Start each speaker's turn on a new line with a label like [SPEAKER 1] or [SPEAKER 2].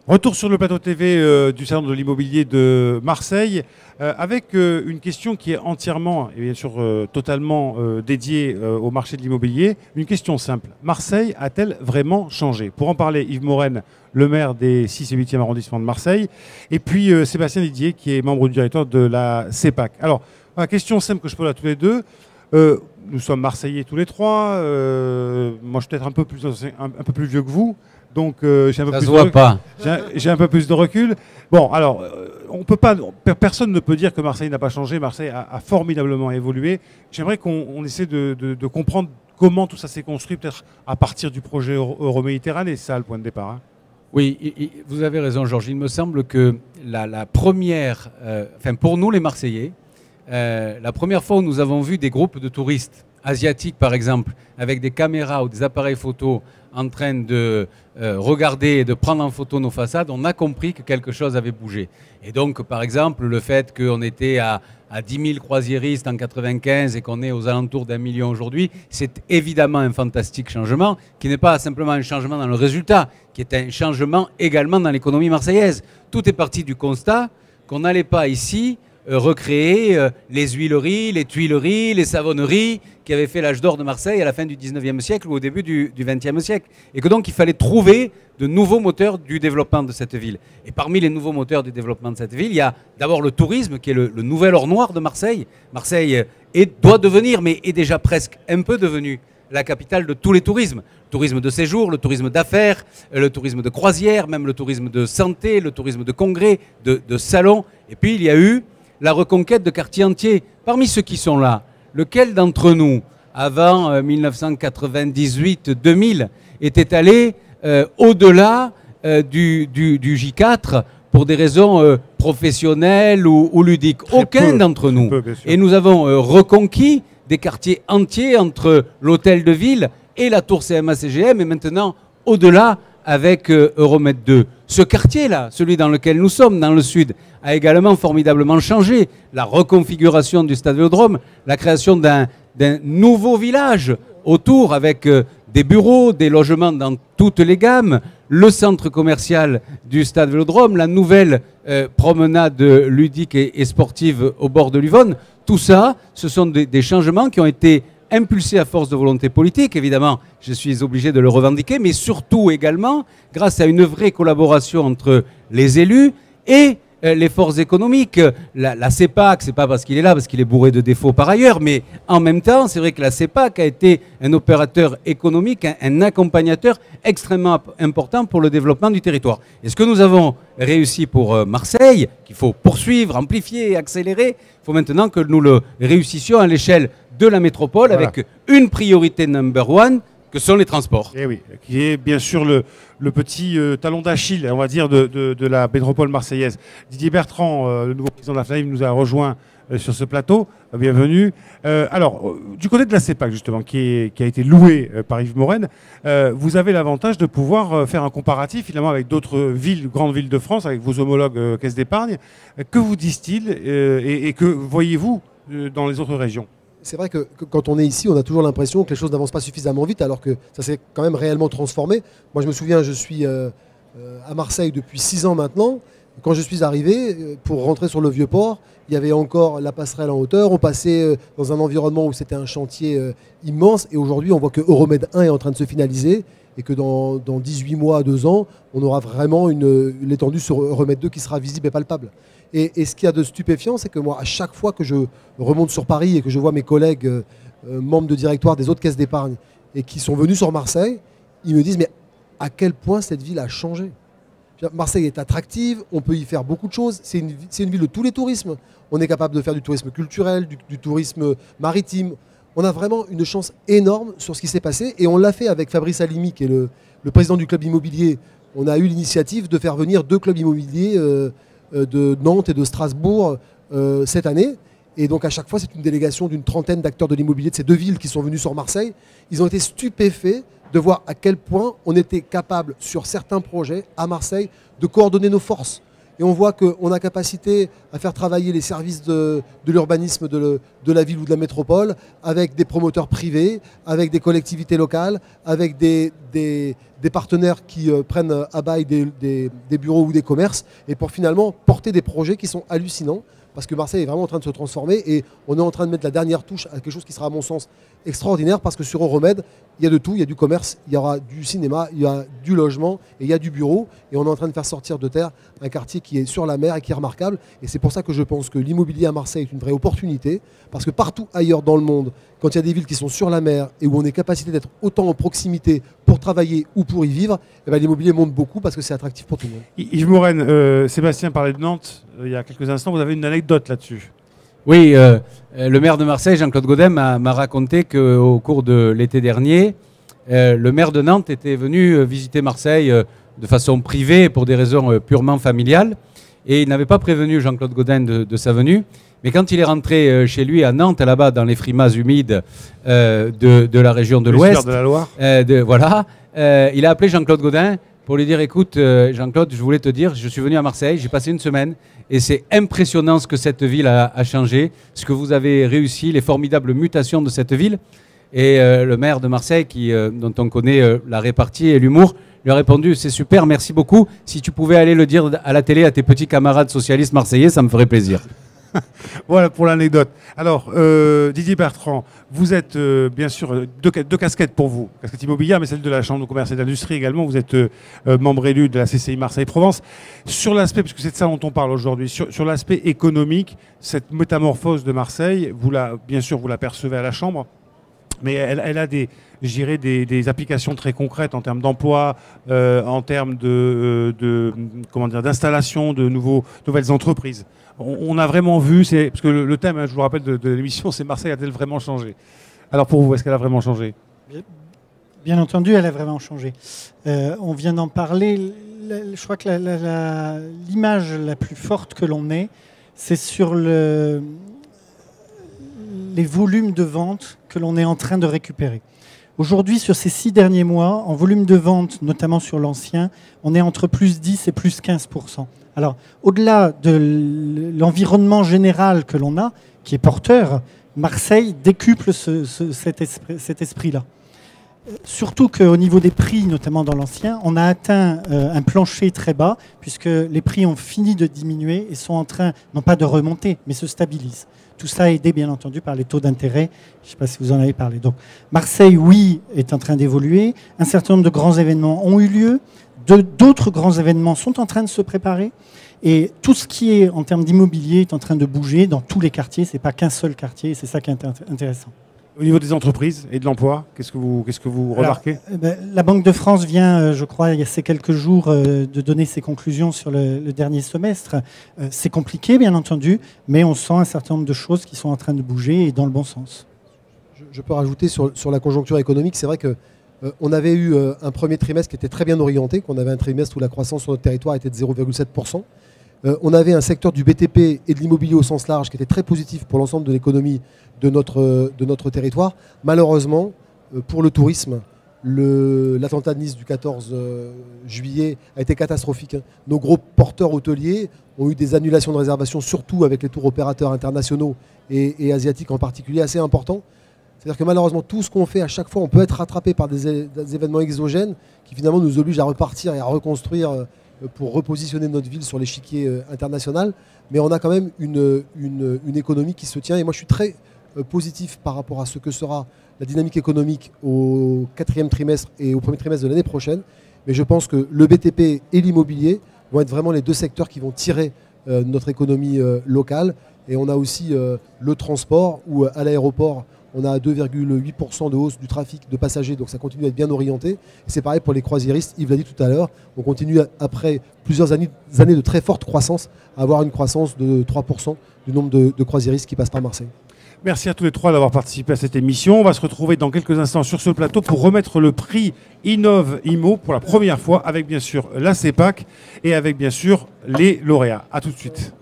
[SPEAKER 1] Retour sur le plateau TV du Salon de l'immobilier de Marseille, avec une question qui est entièrement et bien sûr totalement dédiée au marché de l'immobilier. Une question simple. Marseille a-t-elle vraiment changé? Pour en parler, Yves Morenne, le maire des 6 et 8e arrondissements de Marseille, et puis Sébastien Didier, qui est membre du directoire de la CEPAC. Alors, la question simple que je pose à tous les deux. Nous sommes Marseillais tous les trois. Moi, je suis peut-être un peu plus vieux que vous. Donc, j'ai un peu plus de recul. Bon, alors, on peut pas, personne ne peut dire que Marseille n'a pas changé. Marseille a formidablement évolué. J'aimerais qu'on essaie de comprendre comment tout ça s'est construit, peut-être à partir du projet Euroméditerranée. C'est ça le point de départ. Hein.
[SPEAKER 2] Oui, vous avez raison, Georges. Il me semble que la première, enfin pour nous les Marseillais, la première fois où nous avons vu des groupes de touristes asiatiques, par exemple, avec des caméras ou des appareils photo en train de regarder et de prendre en photo nos façades, on a compris que quelque chose avait bougé. Et donc, par exemple, le fait qu'on était à 10 000 croisiéristes en 95 et qu'on est aux alentours d'1 million aujourd'hui, c'est évidemment un fantastique changement qui n'est pas simplement un changement dans le résultat, qui est un changement également dans l'économie marseillaise. Tout est parti du constat qu'on n'allait pas ici recréer les huileries, les tuileries, les savonneries qui avaient fait l'âge d'or de Marseille à la fin du 19e siècle ou au début du 20e siècle. Et que donc il fallait trouver de nouveaux moteurs du développement de cette ville. Et parmi les nouveaux moteurs du développement de cette ville, il y a d'abord le tourisme qui est le nouvel or noir de Marseille. Marseille doit devenir, mais est déjà presque un peu devenu la capitale de tous les tourismes. Le tourisme de séjour, le tourisme d'affaires, le tourisme de croisière, même le tourisme de santé, le tourisme de congrès, de salons. Et puis il y a eu la reconquête de quartiers entiers. Parmi ceux qui sont là, lequel d'entre nous, avant 1998-2000, était allé au-delà du J4 pour des raisons professionnelles ou ludiques? Aucun d'entre nous. Et nous avons reconquis des quartiers entiers entre l'hôtel de ville et la tour CMA-CGM et maintenant au-delà avec Euromed 2. Ce quartier-là, celui dans lequel nous sommes, dans le sud, a également formidablement changé. La reconfiguration du stade Vélodrome, la création d'un nouveau village autour avec des bureaux, des logements dans toutes les gammes, le centre commercial du stade Vélodrome, la nouvelle promenade ludique et sportive au bord de l'Yvonne. Tout ça, ce sont des changements qui ont été impulsé à force de volonté politique, évidemment, je suis obligé de le revendiquer, mais surtout également grâce à une vraie collaboration entre les élus et les forces économiques. La CEPAC, c'est pas parce qu'il est là, parce qu'il est bourré de défauts par ailleurs, mais en même temps, c'est vrai que la CEPAC a été un opérateur économique, un accompagnateur extrêmement important pour le développement du territoire. Et ce que nous avons réussi pour Marseille, qu'il faut poursuivre, amplifier, accélérer, il faut maintenant que nous le réussissions à l'échelle de la métropole, voilà, avec une priorité number one, que sont les transports.
[SPEAKER 1] Et oui, qui est bien sûr le petit talon d'Achille, on va dire, de la métropole marseillaise. Didier Bertrand, le nouveau président de la FNAIM, nous a rejoint sur ce plateau. Bienvenue. Alors, du côté de la CEPAC, justement, qui a été louée par Yves Morenne, vous avez l'avantage de pouvoir faire un comparatif, finalement, avec d'autres villes, grandes villes de France, avec vos homologues caisses d'épargne. Que vous disent-ils et que voyez-vous dans les autres régions?
[SPEAKER 3] C'est vrai que quand on est ici, on a toujours l'impression que les choses n'avancent pas suffisamment vite, alors que ça s'est quand même réellement transformé. Moi, je me souviens, je suis à Marseille depuis 6 ans maintenant. Quand je suis arrivé, pour rentrer sur le Vieux-Port, il y avait encore la passerelle en hauteur. On passait dans un environnement où c'était un chantier immense. Et aujourd'hui, on voit que Euromed 1 est en train de se finaliser et que dans 18 mois, 2 ans, on aura vraiment l'étendue sur Euromed 2 qui sera visible et palpable. Et ce qu'il y a de stupéfiant, c'est que moi, à chaque fois que je remonte sur Paris et que je vois mes collègues membres de directoire des autres caisses d'épargne et qui sont venus sur Marseille, ils me disent mais à quel point cette ville a changé. Marseille est attractive, on peut y faire beaucoup de choses. C'est une ville de tous les tourismes. On est capable de faire du tourisme culturel, du tourisme maritime. On a vraiment une chance énorme sur ce qui s'est passé et on l'a fait avec Fabrice Alimi, qui est le président du club immobilier. On a eu l'initiative de faire venir 2 clubs immobiliers de Nantes et de Strasbourg cette année. Et donc à chaque fois, c'est une délégation d'une trentaine d'acteurs de l'immobilier de ces 2 villes qui sont venus sur Marseille. Ils ont été stupéfaits de voir à quel point on était capable, sur certains projets à Marseille, de coordonner nos forces. et on voit qu'on a capacité à faire travailler les services de l'urbanisme de la ville ou de la métropole avec des promoteurs privés, avec des collectivités locales, avec des partenaires qui prennent à bail des bureaux ou des commerces, et pour finalement porter des projets qui sont hallucinants. Parce que Marseille est vraiment en train de se transformer et on est en train de mettre la dernière touche à quelque chose qui sera à mon sens extraordinaire, parce que sur Euromède, il y a de tout, il y a du commerce, il y aura du cinéma, il y a du logement et il y a du bureau, et on est en train de faire sortir de terre un quartier qui est sur la mer et qui est remarquable, et c'est pour ça que je pense que l'immobilier à Marseille est une vraie opportunité, parce que partout ailleurs dans le monde, quand il y a des villes qui sont sur la mer et où on est capacité d'être autant en proximité pour travailler ou pour y vivre, eh ben, l'immobilier monte beaucoup parce que c'est attractif pour tout le monde.
[SPEAKER 1] Yves Morel, Sébastien parlait de Nantes il y a quelques instants, vous avez une anecdote là-dessus.
[SPEAKER 2] Oui, le maire de Marseille, Jean-Claude Gaudin, m'a raconté qu'au cours de l'été dernier, le maire de Nantes était venu visiter Marseille de façon privée pour des raisons purement familiales, et il n'avait pas prévenu Jean-Claude Gaudin de sa venue. Mais quand il est rentré chez lui à Nantes, là-bas, dans les frimas humides de la région de l'Ouest,
[SPEAKER 1] de la Loire,
[SPEAKER 2] voilà, il a appelé Jean-Claude Gaudin pour lui dire, écoute, Jean-Claude, je voulais te dire, je suis venu à Marseille, j'ai passé une semaine, et c'est impressionnant ce que cette ville a changé, ce que vous avez réussi, les formidables mutations de cette ville. Et le maire de Marseille, dont on connaît la répartie et l'humour, lui a répondu, c'est super, merci beaucoup, si tu pouvais aller le dire à la télé à tes petits camarades socialistes marseillais, ça me ferait plaisir.
[SPEAKER 1] Voilà pour l'anecdote. Alors, Didier Bertrand, vous êtes bien sûr deux casquettes pour vous. Casquette immobilière, mais celle de la Chambre de commerce et d'industrie également. Vous êtes membre élu de la CCI Marseille-Provence. Sur l'aspect, puisque c'est de ça dont on parle aujourd'hui, sur l'aspect économique, cette métamorphose de Marseille, bien sûr, vous la percevez à la Chambre, mais elle a des applications très concrètes en termes d'emploi, en termes d'installation de nouvelles entreprises. On a vraiment vu, parce que le thème, je vous rappelle, de l'émission, c'est Marseille a-t-elle vraiment changé? Alors pour vous, est-ce qu'elle a vraiment changé?
[SPEAKER 4] Bien entendu, elle a vraiment changé. On vient d'en parler. Je crois que l'image la plus forte que l'on ait, c'est sur les volumes de vente que l'on est en train de récupérer. Aujourd'hui, sur ces 6 derniers mois, en volume de vente, notamment sur l'ancien, on est entre plus 10 et plus 15%. Alors, au-delà de l'environnement général que l'on a, qui est porteur, Marseille décuple cet esprit-là. Surtout qu'au niveau des prix, notamment dans l'ancien, on a atteint un plancher très bas, puisque les prix ont fini de diminuer et sont en train, non pas de remonter, mais se stabilisent. Tout ça aidé, bien entendu, par les taux d'intérêt. Je ne sais pas si vous en avez parlé. Donc, Marseille, oui, est en train d'évoluer. Un certain nombre de grands événements ont eu lieu. D'autres grands événements sont en train de se préparer. Et tout ce qui est en termes d'immobilier est en train de bouger dans tous les quartiers. Ce n'est pas qu'un seul quartier. C'est ça qui est intéressant.
[SPEAKER 1] Au niveau des entreprises et de l'emploi, qu'est-ce que vous remarquez?
[SPEAKER 4] La Banque de France vient, je crois, il y a ces quelques jours, de donner ses conclusions sur le dernier semestre. C'est compliqué, bien entendu, mais on sent un certain nombre de choses qui sont en train de bouger et dans le bon sens.
[SPEAKER 3] Je peux rajouter sur la conjoncture économique, c'est vrai qu'on avait eu un premier trimestre qui était très bien orienté, qu'on avait un trimestre où la croissance sur notre territoire était de 0,7%. On avait un secteur du BTP et de l'immobilier au sens large qui était très positif pour l'ensemble de l'économie de notre territoire. Malheureusement, pour le tourisme, l'attentat de Nice du 14 juillet a été catastrophique. Nos gros porteurs hôteliers ont eu des annulations de réservations, surtout avec les tours opérateurs internationaux et asiatiques en particulier, assez importants. C'est-à-dire que malheureusement, tout ce qu'on fait, à chaque fois, on peut être rattrapé par des événements exogènes qui finalement nous obligent à repartir et à reconstruire pour repositionner notre ville sur l'échiquier international. Mais on a quand même une économie qui se tient. Et moi, je suis très positif par rapport à ce que sera la dynamique économique au 4e trimestre et au 1er trimestre de l'année prochaine. Mais je pense que le BTP et l'immobilier vont être vraiment les deux secteurs qui vont tirer notre économie locale. Et on a aussi le transport, où à l'aéroport, on a 2,8% de hausse du trafic de passagers, donc ça continue à être bien orienté. C'est pareil pour les croisiéristes, Yves l'a dit tout à l'heure, on continue après plusieurs années de très forte croissance à avoir une croissance de 3% du nombre de croisiéristes qui passent par Marseille.
[SPEAKER 1] Merci à tous les trois d'avoir participé à cette émission. On va se retrouver dans quelques instants sur ce plateau pour remettre le prix Innov Immo pour la première fois avec bien sûr la CEPAC et avec bien sûr les lauréats. A tout de suite.